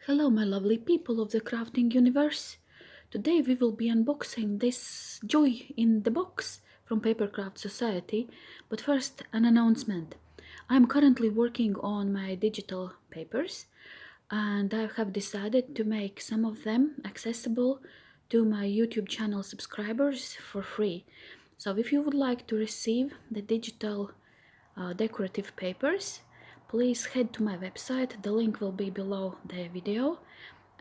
Hello my lovely people of the crafting universe. Today we will be unboxing this Joy in the Box from Papercraft Society. But first, an announcement. I'm currently working on my digital papers and I have decided to make some of them accessible to my YouTube channel subscribers for free. So if you would like to receive the digital decorative papers, please head to my website, the link will be below the video,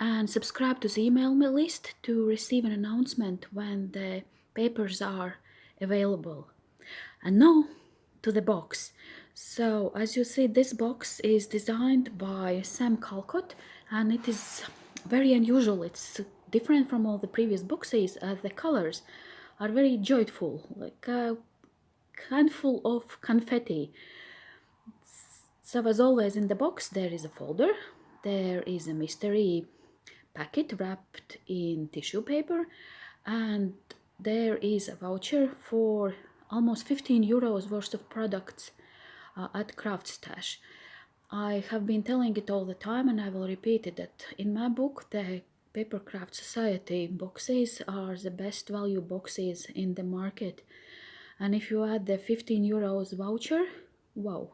and subscribe to the email list to receive an announcement when the papers are available. And now to the box. So as you see, this box is designed by Sam Calcott and it is very unusual. It's different from all the previous boxes. The colors are very joyful, like a handful of confetti. So as always, in the box there is a folder, there is a mystery packet wrapped in tissue paper, and there is a voucher for almost 15 euros worth of products at Craft Stash. I have been telling it all the time and I will repeat it, that in my book the Papercraft Society boxes are the best value boxes in the market, and if you add the 15 euros voucher, wow.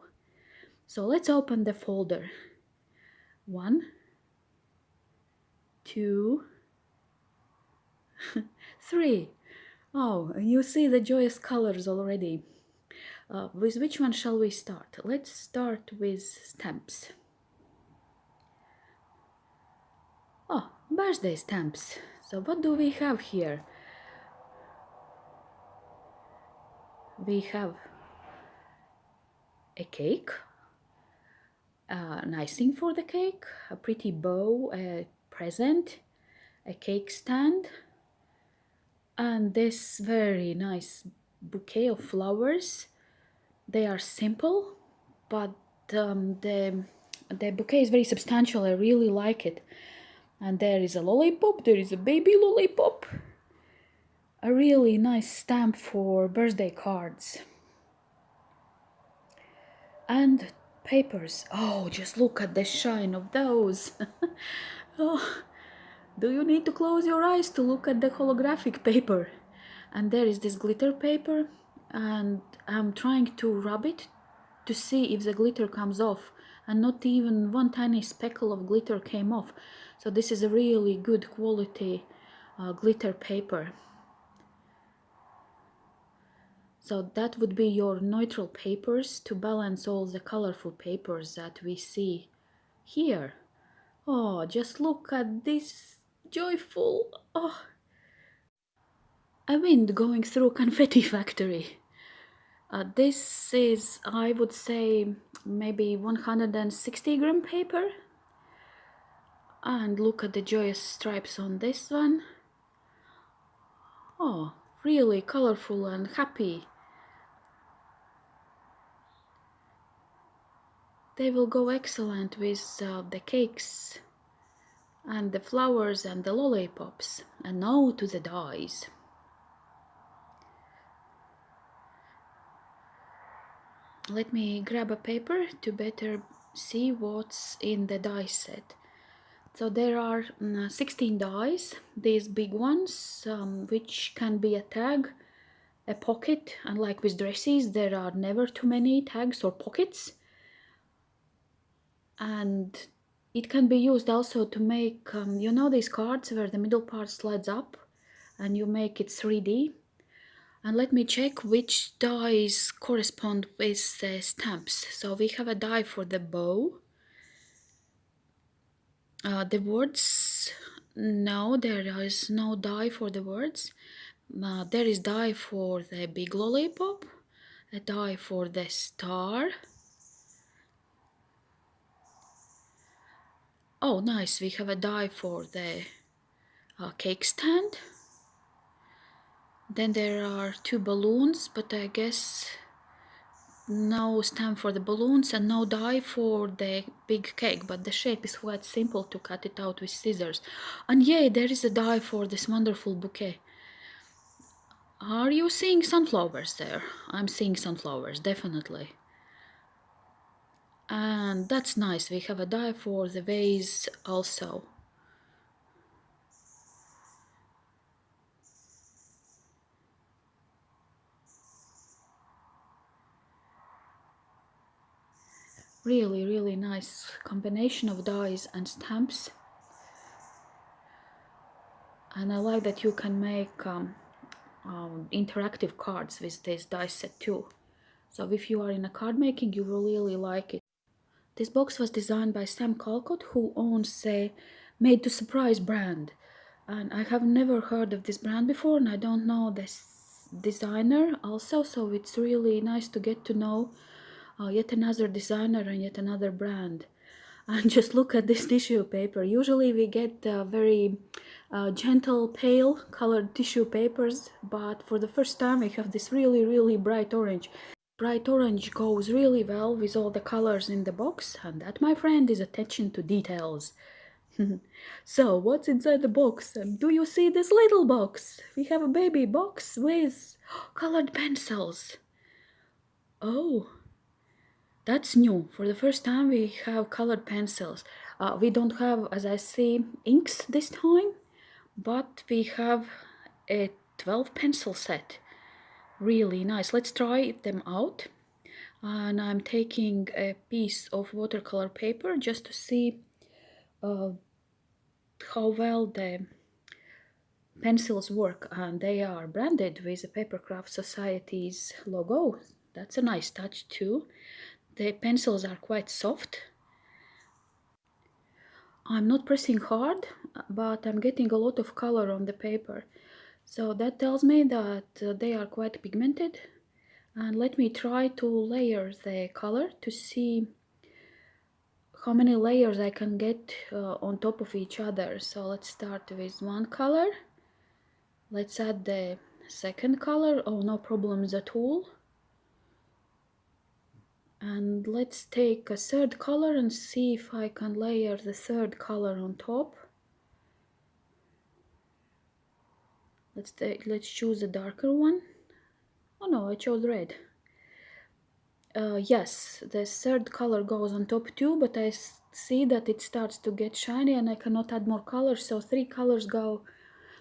So let's open the folder. 1, 2, 3. Oh, you see the joyous colors already. With which one shall we start? Let's start with stamps. Oh, birthday stamps. So what do we have here? We have a cake, an icing for the cake, a pretty bow, a present, a cake stand, and this very nice bouquet of flowers. They are simple, but the bouquet is very substantial. I really like it. And there is a lollipop, there is a baby lollipop. A really nice stamp for birthday cards. And papers. Oh, just look at the shine of those. Oh, do you need to close your eyes to look at the holographic paper? And there is this glitter paper, and I'm trying to rub it to see if the glitter comes off, and not even one tiny speckle of glitter came off. So this is a really good quality glitter paper. So that would be your neutral papers to balance all the colorful papers that we see here. Oh, just look at this joyful, oh, a wind going through confetti factory. This is, I would say, maybe 160 gram paper. And look at the joyous stripes on this one. Oh, really colorful and happy. They will go excellent with the cakes and the flowers and the lollipops. And now to the dies. Let me grab a paper to better see what's in the die set. So there are 16 dies, these big ones, which can be a tag, a pocket, and like with dresses there are never too many tags or pockets. And it can be used also to make, you know, these cards where the middle part slides up and you make it 3D. And let me check which dies correspond with the stamps. So we have a die for the bow. The words, no, there is no die for the words. There is die for the big lollipop, a die for the star. Oh, nice, we have a die for the cake stand. Then there are 2 balloons, but I guess no stamp for the balloons and no die for the big cake, but the shape is quite simple to cut it out with scissors. And yay, there is a die for this wonderful bouquet. Are you seeing sunflowers there? I'm seeing sunflowers, definitely. And that's nice. We have a die for the vase also. Really, really nice combination of dies and stamps. And I like that you can make interactive cards with this die set too. So if you are in a card making, you will really like it. This box was designed by Sam Calcott, who owns a Made to Surprise brand. And I have never heard of this brand before, and I don't know this designer also, so it's really nice to get to know yet another designer and yet another brand. And just look at this tissue paper. Usually we get very gentle pale colored tissue papers, but for the first time we have this really bright orange. Bright orange goes really well with all the colors in the box, and that, my friend, is attention to details. So what's inside the box? Do you see this little box? We have a baby box with colored pencils. Oh, that's new. For the first time we have colored pencils. We don't have, as I see, inks this time, but we have a 12 pencil set. Really nice. Let's try them out. And I'm taking a piece of watercolor paper just to see how well the pencils work, and they are branded with the Papercraft Society's logo. That's a nice touch too. The pencils are quite soft. I'm not pressing hard, but I'm getting a lot of color on the paper. So that tells me that they are quite pigmented. And let me try to layer the color to see how many layers I can get on top of each other. So let's start with one color. Let's add the second color. Oh, no problems at all. And let's take a third color and see if I can layer the third color on top. Let's choose a darker one. Oh no, I chose red. Yes, the third color goes on top too, but I see that it starts to get shiny and I cannot add more colors, so 3 colors go.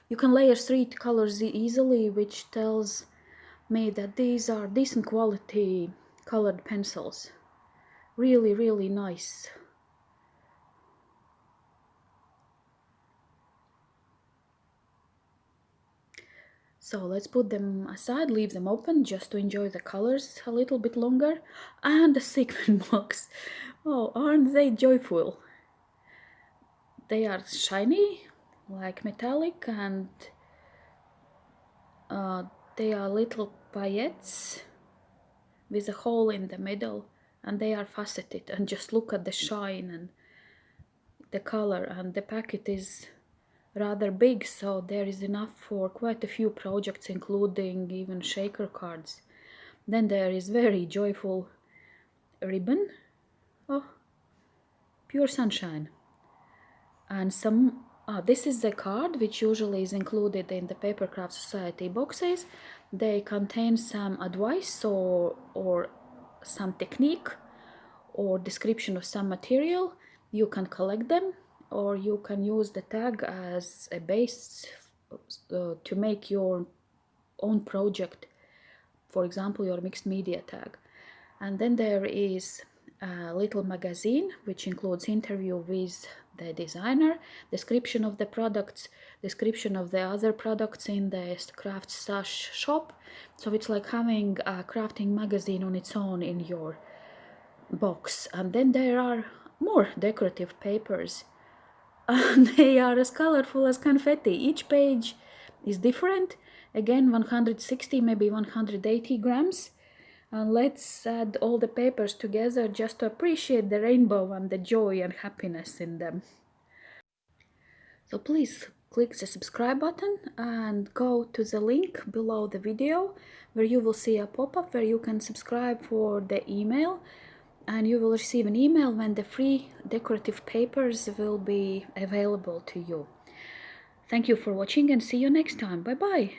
You can layer 3 colors easily, which tells me that these are decent quality colored pencils. Really nice. So let's put them aside, leave them open just to enjoy the colors a little bit longer. And the sequin box. Oh, aren't they joyful? They are shiny, like metallic, and they are little paillettes with a hole in the middle, and they are faceted. And just look at the shine and the color, and the packet is rather big, so there is enough for quite a few projects, including even shaker cards. Then there is very joyful ribbon. Oh, pure sunshine. And some this is the card which usually is included in the Papercraft Society boxes. They contain some advice or some technique or description of some material. You can collect them, or you can use the tag as a base to make your own project, for example your mixed media tag. And then there is a little magazine which includes interview with the designer, description of the products, description of the other products in the craft stash shop. So it's like having a crafting magazine on its own in your box. And then there are more decorative papers, and they are as colorful as confetti. Each page is different. Again, 160, maybe 180 grams. And let's add all the papers together just to appreciate the rainbow and the joy and happiness in them. So please click the subscribe button and go to the link below the video where you will see a pop-up where you can subscribe for the email, and you will receive an email when the free decorative papers will be available to you. Thank you for watching and see you next time. Bye bye.